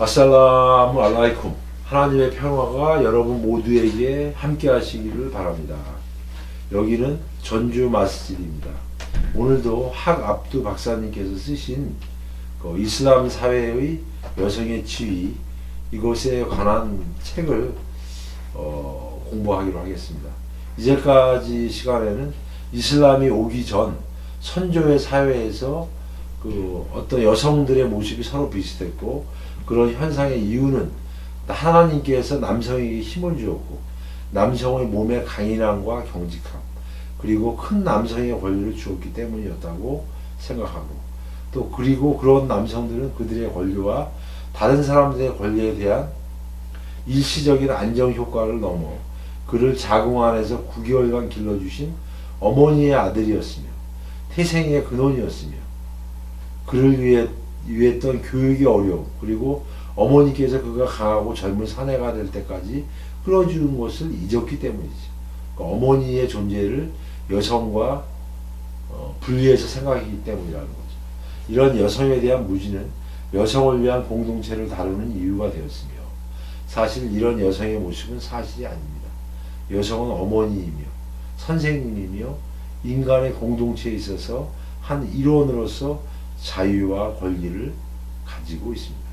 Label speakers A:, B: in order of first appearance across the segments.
A: 아살라무 알라이쿰. 하나님의 평화가 여러분 모두에게 함께 하시기를 바랍니다. 여기는 전주 마스지드입니다. 오늘도 학 압두 박사님께서 쓰신 이슬람 사회의 여성의 지위, 이것에 관한 책을 공부하기로 하겠습니다. 이제까지 시간에는 이슬람이 오기 전 선조의 사회에서 어떤 여성들의 모습이 서로 비슷했고, 그런 현상의 이유는 하나님께서 남성에게 힘을 주었고, 남성의 몸의 강인함과 경직함, 그리고 큰 남성의 권리를 주었기 때문이었다고 생각하고, 또 그리고 그런 남성들은 그들의 권리와 다른 사람들의 권리에 대한 일시적인 안정 효과를 넘어 그를 자궁 안에서 9개월간 길러주신 어머니의 아들이었으며 태생의 근원이었으며, 그를 위했던 교육의 어려움, 그리고 어머니께서 그가 강하고 젊은 사내가 될 때까지 끌어주는 것을 잊었기 때문이죠. 그러니까 어머니의 존재를 여성과 분리해서 생각하기 때문이라는 거죠. 이런 여성에 대한 무지는 여성을 위한 공동체를 다루는 이유가 되었으며, 사실 이런 여성의 모습은 사실이 아닙니다. 여성은 어머니이며 선생님이며 인간의 공동체에 있어서 한 일원으로서 자유와 권리를 가지고 있습니다.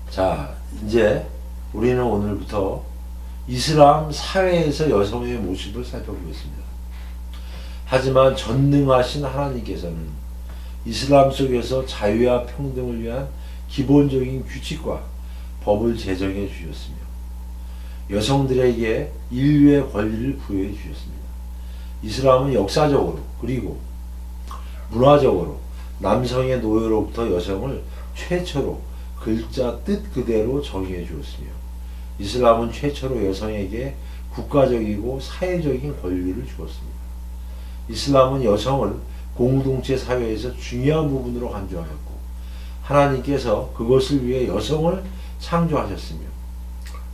A: 자, 이제 우리는 오늘부터 이슬람 사회에서 여성의 모습을 살펴보겠습니다. 하지만 전능하신 하나님께서는 이슬람 속에서 자유와 평등을 위한 기본적인 규칙과 법을 제정해 주셨으며, 여성들에게 인류의 권리를 부여해 주셨습니다. 이슬람은 역사적으로 그리고 문화적으로 남성의 노예로부터 여성을 최초로 글자 뜻 그대로 정의해 주었으며, 이슬람은 최초로 여성에게 국가적이고 사회적인 권리를 주었습니다. 이슬람은 여성을 공동체 사회에서 중요한 부분으로 간주하였고, 하나님께서 그것을 위해 여성을 창조하셨으며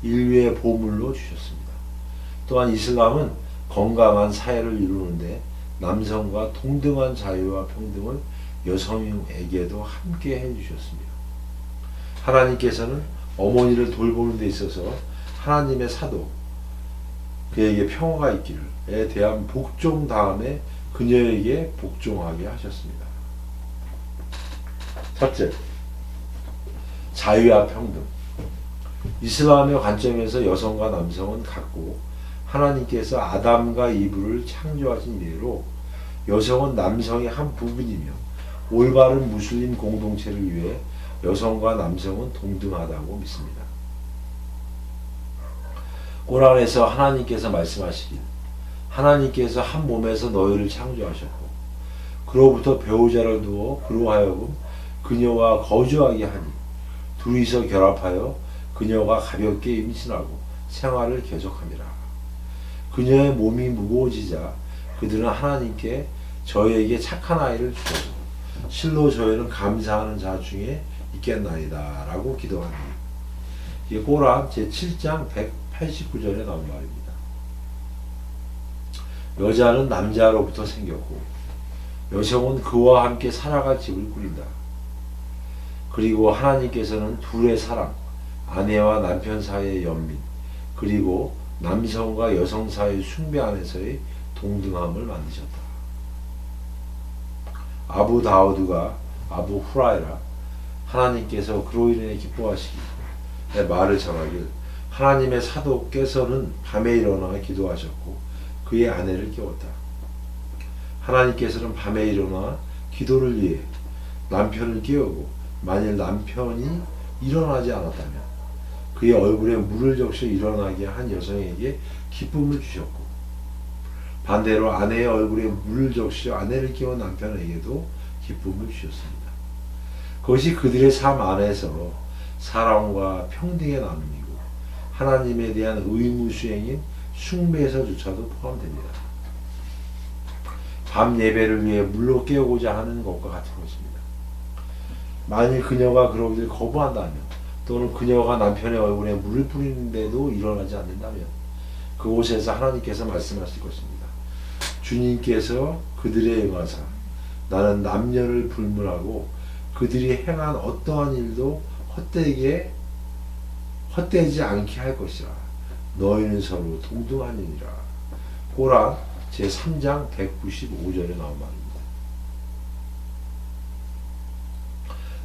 A: 인류의 보물로 주셨습니다. 또한 이슬람은 건강한 사회를 이루는데 남성과 동등한 자유와 평등을 여성에게도 함께 해주셨습니다. 하나님께서는 어머니를 돌보는 데 있어서 하나님의 사도, 그에게 평화가 있기를에 대한 복종 다음에 그녀에게 복종하게 하셨습니다. 첫째, 자유와 평등. 이슬람의 관점에서 여성과 남성은 같고, 하나님께서 아담과 이브를 창조하신 이래로 여성은 남성의 한 부분이며 올바른 무슬림 공동체를 위해 여성과 남성은 동등하다고 믿습니다. 꾸란에서 하나님께서 말씀하시길, 하나님께서 한 몸에서 너희를 창조하셨고 그로부터 배우자를 두어 그로 하여금 그녀와 거주하게 하니 둘이서 결합하여 그녀가 가볍게 임신하고 생활을 계속함이라. 그녀의 몸이 무거워지자 그들은 하나님께 저희에게 착한 아이를 주소서, 실로 저희는 감사하는 자 중에 있겠나이다 라고 기도합니다. 이게 꾸란 제7장 189절에 나온 말입니다. 여자는 남자로부터 생겼고 여성은 그와 함께 살아갈 집을 꾸린다. 그리고 하나님께서는 둘의 사랑, 아내와 남편 사이의 연민, 그리고 남성과 여성 사이의 숭배 안에서의 동등함을 만드셨다. 아부 다우드가 아부 후라이라, 하나님께서 그로 인해 기뻐하시기 말을 전하길, 하나님의 사도께서는 밤에 일어나 기도하셨고 그의 아내를 깨웠다. 하나님께서는 밤에 일어나 기도를 위해 남편을 깨우고 만일 남편이 일어나지 않았다면 그의 얼굴에 물을 적셔 일어나게 한 여성에게 기쁨을 주셨고, 반대로 아내의 얼굴에 물을 적셔 아내를 깨운 남편에게도 기쁨을 주셨습니다. 그것이 그들의 삶 안에서 사랑과 평등의 나눔이고 하나님에 대한 의무 수행인 숭배에서조차도 포함됩니다. 밤 예배를 위해 물로 깨우고자 하는 것과 같은 것입니다. 만일 그녀가 그러기를 거부한다면, 또는 그녀가 남편의 얼굴에 물을 뿌리는데도 일어나지 않는다면 그곳에서 하나님께서 말씀하실 것입니다. 주님께서 그들의 응하사 나는 남녀를 불문하고 그들이 행한 어떠한 일도 헛되지 않게 할 것이라. 너희는 서로 동등하니라. 고란 제3장 195절에 나온 말입니다.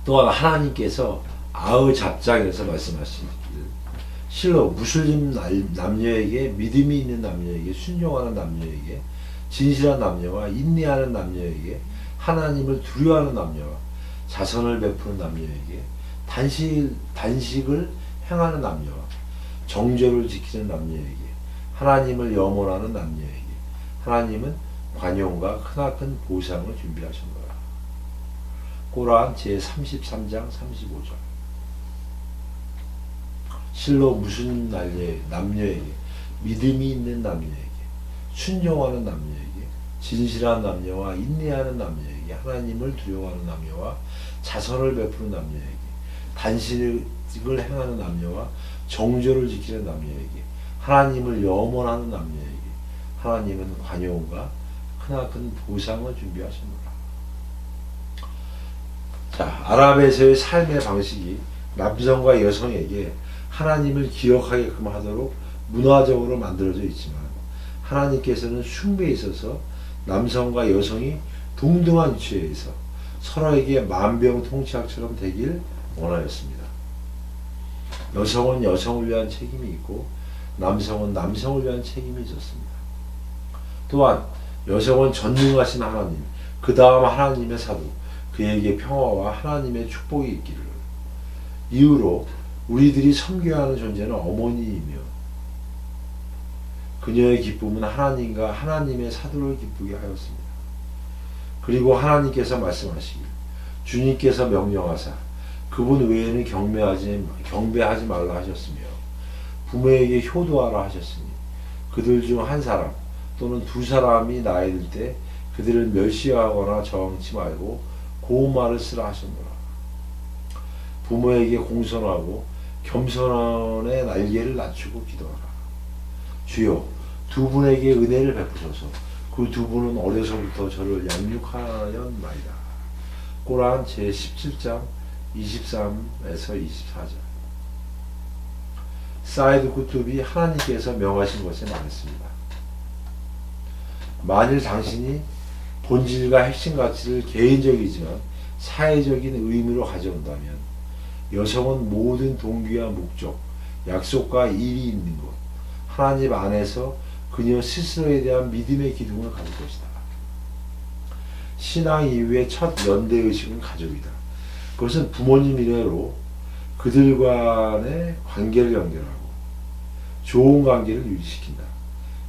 A: 또한 하나님께서 아흐 잡장에서 말씀하시길, 실로 무슬림 남녀에게, 믿음이 있는 남녀에게, 순종하는 남녀에게, 진실한 남녀와 인내하는 남녀에게, 하나님을 두려워하는 남녀와 자선을 베푸는 남녀에게, 단식을 행하는 남녀와 정죄를 지키는 남녀에게, 하나님을 염원하는 남녀에게 하나님은 관용과 크나큰 보상을 준비하셨노라. 고란 제33장 35절. 실로 무슨 남녀에게, 믿음이 있는 남녀에게, 순종하는 남녀에게, 진실한 남녀와 인내하는 남녀에게, 하나님을 두려워하는 남녀와 자선을 베푸는 남녀에게, 단식을 행하는 남녀와 정죄를 지키는 남녀에게, 하나님을 염원하는 남녀에게 하나님은 관용과 크나큰 보상을 준비하셨노라. 자, 아랍에서의 삶의 방식이 남성과 여성에게 하나님을 기억하게끔 하도록 문화적으로 만들어져 있지만, 하나님께서는 숭배에 있어서 남성과 여성이 동등한 위치에서 서로에게 만병통치약처럼 되길 원하였습니다. 여성은 여성을 위한 책임이 있고 남성은 남성을 위한 책임이 있었습니다. 또한 여성은 전능하신 하나님, 그 다음 하나님의 사도, 그에게 평화와 하나님의 축복이 있기를. 이후로 우리들이 섬겨야 하는 존재는 어머니이며, 그녀의 기쁨은 하나님과 하나님의 사도를 기쁘게 하였습니다. 그리고 하나님께서 말씀하시길, 주님께서 명령하사 그분 외에는 경배하지 말라 하셨으며, 부모에게 효도하라 하셨으니, 그들 중 한 사람 또는 두 사람이 나이 들 때 그들을 멸시하거나 저항치 말고 고운 말을 쓰라 하셨노라. 부모에게 공손하고 겸손의 날개를 낮추고 기도하라. 주여, 두 분에게 은혜를 베푸소서. 그 두 분은 어려서부터 저를 양육하였나이다. 고란 제17장 23에서 24절. 사이드 쿠투비 하나님께서 명하신 것에 말했습니다. 만일 당신이 본질과 핵심 가치를 개인적이지만 사회적인 의미로 가져온다면, 여성은 모든 동기와 목적, 약속과 일이 있는 곳, 하나님 안에서 그녀 스스로에 대한 믿음의 기둥을 가질 것이다. 신앙 이후의 첫 연대의식은 가족이다. 그것은 부모님 이래로 그들 간의 관계를 연결하고 좋은 관계를 유지시킨다.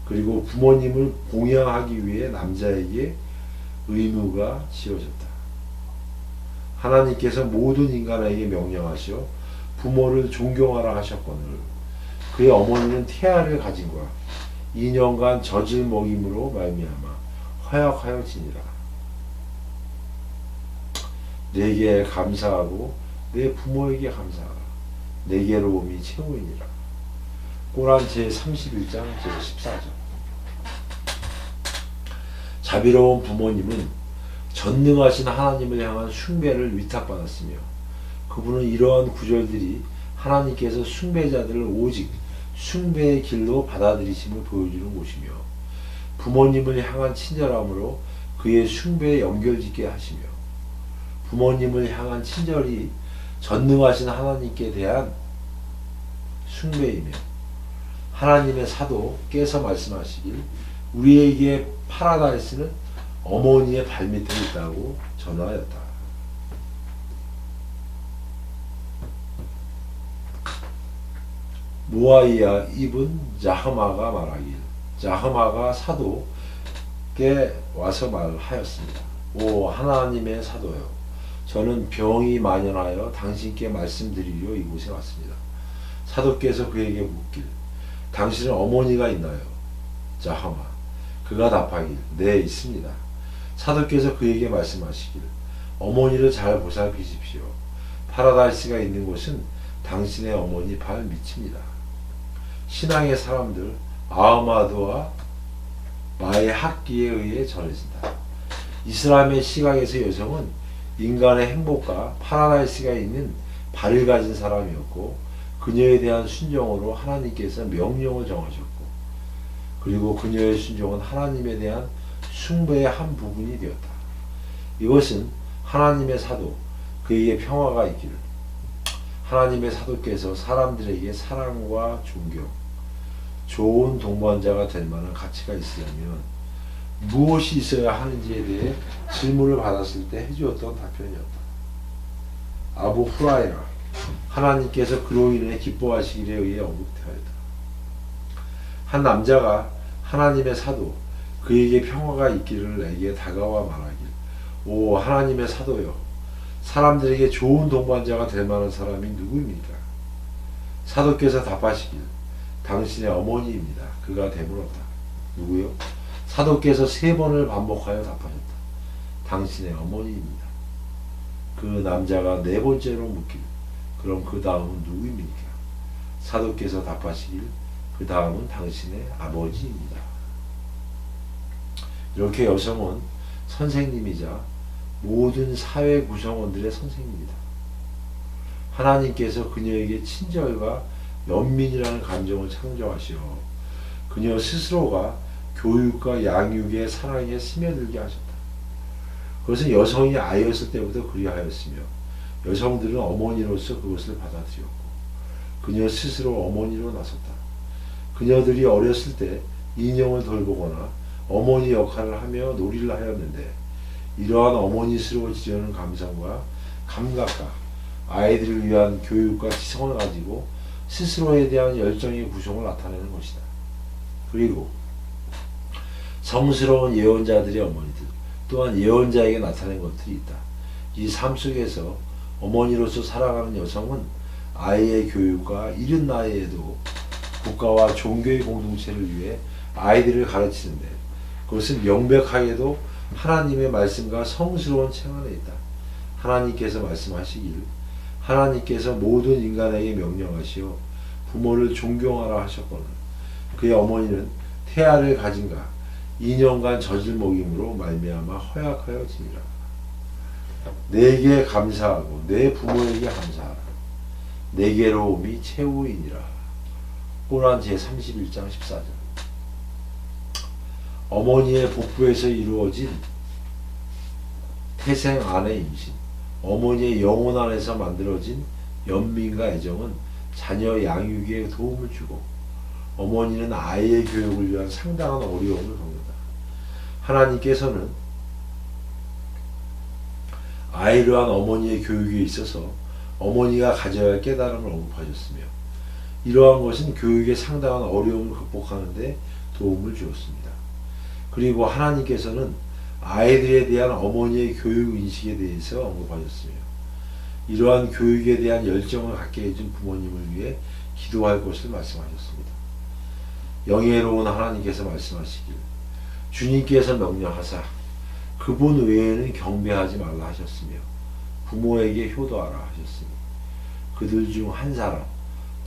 A: 그리고 부모님을 봉양하기 위해 남자에게 의무가 지어졌다. 하나님께서 모든 인간에게 명령하시어 부모를 존경하라 하셨거늘, 그의 어머니는 태아를 가진과 2년간 젖을 먹임으로 말미암아 허약하여 지니라. 내게 감사하고 내 부모에게 감사하라. 내게로움이 최후이니라. 고란 제31장 제14절. 자비로운 부모님은 전능하신 하나님을 향한 숭배를 위탁받았으며, 그분은 이러한 구절들이 하나님께서 숭배자들을 오직 숭배의 길로 받아들이심을 보여주는 곳이며, 부모님을 향한 친절함으로 그의 숭배에 연결짓게 하시며, 부모님을 향한 친절이 전능하신 하나님께 대한 숭배이며, 하나님의 사도께서 말씀하시길, 우리에게 파라다이스는 어머니의 발밑에 있다고 전하였다. 모아이야 입은 자흐마가 말하길, 자흐마가 사도께 와서 말하였습니다. 오 하나님의 사도여, 저는 병이 만연하여 당신께 말씀드리려 이곳에 왔습니다. 사도께서 그에게 묻길, 당신은 어머니가 있나요? 자흐마, 그가 답하길, 네 있습니다. 사도께서 그에게 말씀하시길, 어머니를 잘 보살피십시오. 파라다이스가 있는 곳은 당신의 어머니 발 밑입니다. 신앙의 사람들 아흐마드와 마의 학기에 의해 전해진다. 이슬람의 시각에서 여성은 인간의 행복과 파라다이스가 있는 발을 가진 사람이었고 그녀에 대한 순종으로 하나님께서 명령을 정하셨고 그리고 그녀의 순종은 하나님에 대한 숭배의 한 부분이 되었다. 이것은 하나님의 사도 그에게 평화가 있기를 하나님의 사도께서 사람들에게 사랑과 존경 좋은 동반자가 될 만한 가치가 있으려면 무엇이 있어야 하는지에 대해 질문을 받았을 때 해주었던 답변이었다. 아부 후라이라 하나님께서 그로 인해 기뻐하시기에 의해 언급되었다. 한 남자가 하나님의 사도 그에게 평화가 있기를 내게 다가와 말하길 오 하나님의 사도여 사람들에게 좋은 동반자가 될 만한 사람이 누구입니까? 사도께서 답하시길 당신의 어머니입니다. 그가 되물었다. 누구요? 사도께서 3번을 반복하여 답하셨다. 당신의 어머니입니다. 그 남자가 4번째로 묻길 그럼 그 다음은 누구입니까? 사도께서 답하시길 그 다음은 당신의 아버지입니다. 이렇게 여성은 선생님이자 모든 사회 구성원들의 선생님이다. 하나님께서 그녀에게 친절과 연민이라는 감정을 창조하시어 그녀 스스로가 교육과 양육의 사랑에 스며들게 하셨다. 그것은 여성이 아이였을 때부터 그리하였으며 여성들은 어머니로서 그것을 받아들였고 그녀 스스로 어머니로 나섰다. 그녀들이 어렸을 때 인형을 돌보거나 어머니 역할을 하며 놀이를 하였는데 이러한 어머니스러워지려는 감성과 감각과 아이들을 위한 교육과 지성을 가지고 스스로에 대한 열정의 구성을 나타내는 것이다. 그리고 성스러운 예언자들의 어머니들 또한 예언자에게 나타낸 것들이 있다. 이 삶 속에서 어머니로서 살아가는 여성은 아이의 교육과 이른 나이에도 국가와 종교의 공동체를 위해 아이들을 가르치는데 그것은 명백하게도 하나님의 말씀과 성스러운 책 안에 있다. 하나님께서 말씀하시길 하나님께서 모든 인간에게 명령하시어 부모를 존경하라 하셨거늘 그의 어머니는 태아를 가진가 2년간 젖을 먹임으로 말미암아 허약하여지니라. 내게 감사하고 내 부모에게 감사하라. 내게로움이 최후이니라. 꾸란 제31장 14절. 어머니의 복부에서 이루어진 태생 안의 임신, 어머니의 영혼 안에서 만들어진 연민과 애정은 자녀 양육에 도움을 주고 어머니는 아이의 교육을 위한 상당한 어려움을 겪는다. 하나님께서는 아이를 위한 어머니의 교육에 있어서 어머니가 가져야 할 깨달음을 언급하셨으며 이러한 것은 교육에 상당한 어려움을 극복하는 데 도움을 주었습니다. 그리고 하나님께서는 아이들에 대한 어머니의 교육 인식에 대해서 언급하셨으며 이러한 교육에 대한 열정을 갖게 해준 부모님을 위해 기도할 것을 말씀하셨습니다. 영예로운 하나님께서 말씀하시길 주님께서 명령하사 그분 외에는 경배하지 말라 하셨으며 부모에게 효도하라 하셨으니 그들 중 한 사람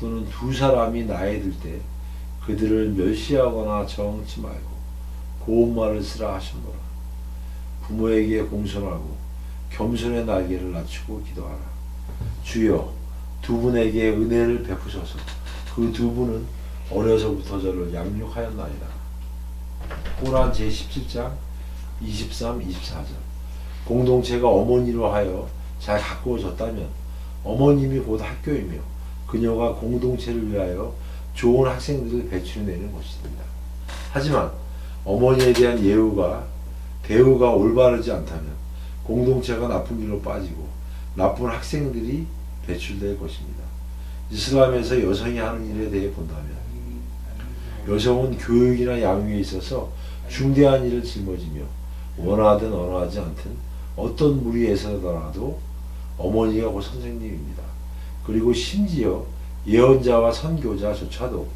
A: 또는 두 사람이 나이 들 때 그들을 멸시하거나 정치 말고 고운 말을 쓰라 하셨노라. 부모에게 공손하고 겸손의 날개를 낮추고 기도하라. 주여 두 분에게 은혜를 베푸셔서 그 두 분은 어려서부터 저를 양육하였나이다. 꾸란 제17장 23, 24절. 공동체가 어머니로 하여 잘 가꾸어졌다면 어머님이 곧 학교이며 그녀가 공동체를 위하여 좋은 학생들을 배출해내는 것입니다. 하지만 어머니에 대한 대우가 올바르지 않다면 공동체가 나쁜 길로 빠지고 나쁜 학생들이 배출될 것입니다. 이슬람에서 여성이 하는 일에 대해 본다면 여성은 교육이나 양육에 있어서 중대한 일을 짊어지며 원하든 원하지 않든 어떤 무리에서더라도 어머니가 곧 선생님입니다. 그리고 심지어 예언자와 선교자조차도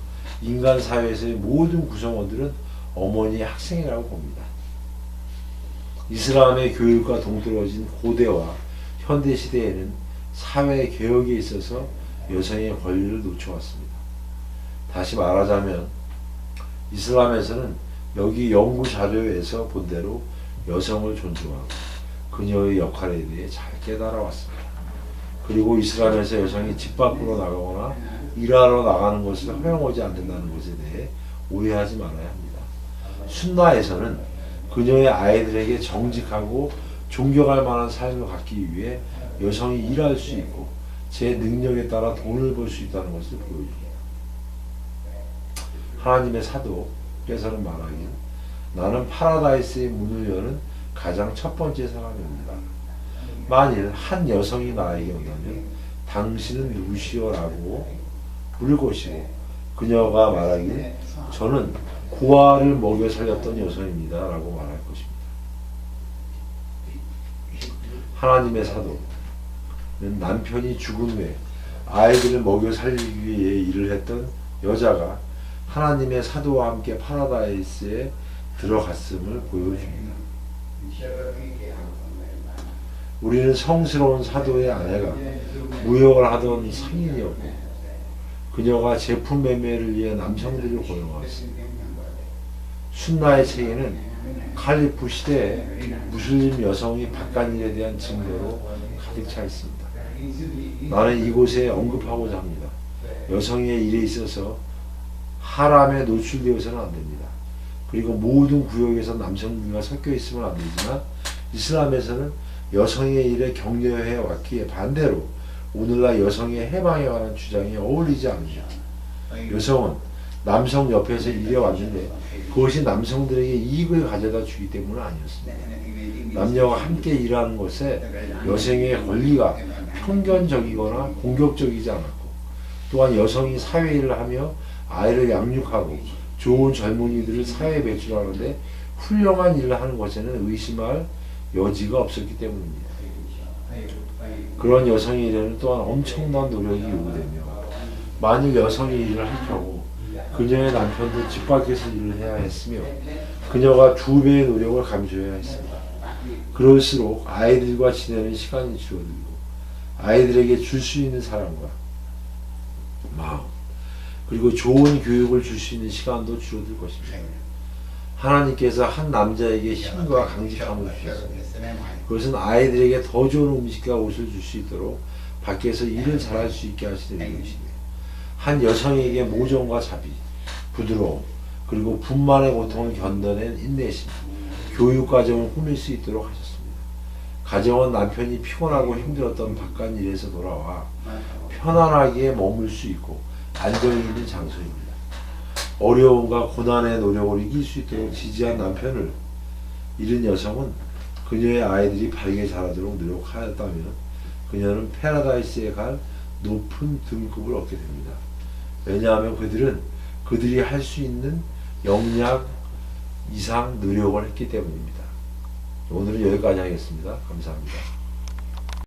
A: 인간 사회에서의 모든 구성원들은 어머니의 학생이라고 봅니다. 이슬람의 교육과 동떨어진 고대와 현대 시대에는 사회 개혁에 있어서 여성의 권리를 놓쳐왔습니다. 다시 말하자면 이슬람에서는 여기 연구 자료에서 본 대로 여성을 존중하고 그 그녀의 역할에 대해 잘 깨달아왔습니다. 그리고 이슬람에서 여성이 집 밖으로 나가거나 일하러 나가는 것을 허용하지 않는다는 것에 대해 오해하지 말아야 합니다. 순나에서는 그녀의 아이들에게 정직하고 존경할 만한 삶을 갖기 위해 여성이 일할 수 있고 제 능력에 따라 돈을 벌 수 있다는 것을 보여줍니다. 하나님의 사도께서는 말하길 나는 파라다이스의 문을 여는 가장 첫 번째 사람입니다. 만일 한 여성이 나에게 온다면 당신은 누구시오? 라고 물을 것이고 그녀가 말하길 저는 고아를 먹여 살렸던 여성입니다. 라고 말할 것입니다. 하나님의 사도는 남편이 죽은 후에 아이들을 먹여 살리기 위해 일을 했던 여자가 하나님의 사도와 함께 파라다이스에 들어갔음을 보여줍니다. 우리는 성스러운 사도의 아내가 무역을 하던 상인이었고 그녀가 제품 매매를 위해 남성들을 고용하였습니다. 순나의 책에는 칼리프 시대에 무슬림 여성이 바깥일에 대한 증거로 가득 차 있습니다. 나는 이곳에 언급하고자 합니다. 여성의 일에 있어서 하람에 노출되어서는 안 됩니다. 그리고 모든 구역에서 남성들과 섞여 있으면 안 되지만 이슬람에서는 여성의 일에 격려해 왔기에 반대로 오늘날 여성의 해방에 관한 주장이 어울리지 않습니다. 여성은 남성 옆에서 일해 왔는데 그것이 남성들에게 이익을 가져다 주기 때문은 아니었습니다. 남녀가 함께 일하는 것에 여성의 권리가 편견적이거나 공격적이지 않았고 또한 여성이 사회일을 하며 아이를 양육하고 좋은 젊은이들을 사회에 배출하는데 훌륭한 일을 하는 것에는 의심할 여지가 없었기 때문입니다. 그런 여성의 일에는 또한 엄청난 노력이 요구되며 만일 여성이 일을 할 경우 그녀의 남편도 집 밖에서 일을 해야 했으며 그녀가 2배의 노력을 감수해야 했습니다. 그럴수록 아이들과 지내는 시간이 줄어들고 아이들에게 줄 수 있는 사랑과 마음 그리고 좋은 교육을 줄 수 있는 시간도 줄어들 것입니다. 하나님께서 한 남자에게 힘과 강직함을 주셨습니다. 그것은 아이들에게 더 좋은 음식과 옷을 줄 수 있도록 밖에서 일을 잘할 수 있게 하시는 것입니다. 한 여성에게 모정과 자비, 부드러움, 그리고 분만의 고통을 견뎌낸 인내심, 교육과정을 꾸밀 수 있도록 하셨습니다. 가정은 남편이 피곤하고 힘들었던 바깥일에서 돌아와 편안하게 머물 수 있고 안정이 있는 장소입니다. 어려움과 고난의 노력을 이길 수 있도록 지지한 남편을 잃은 여성은 그녀의 아이들이 바르게 자라도록 노력하였다면 그녀는 파라다이스에 갈 높은 등급을 얻게 됩니다. 왜냐하면 그들은 그들이 할 수 있는 역량 이상 노력을 했기 때문입니다. 오늘은 여기까지 하겠습니다. 감사합니다.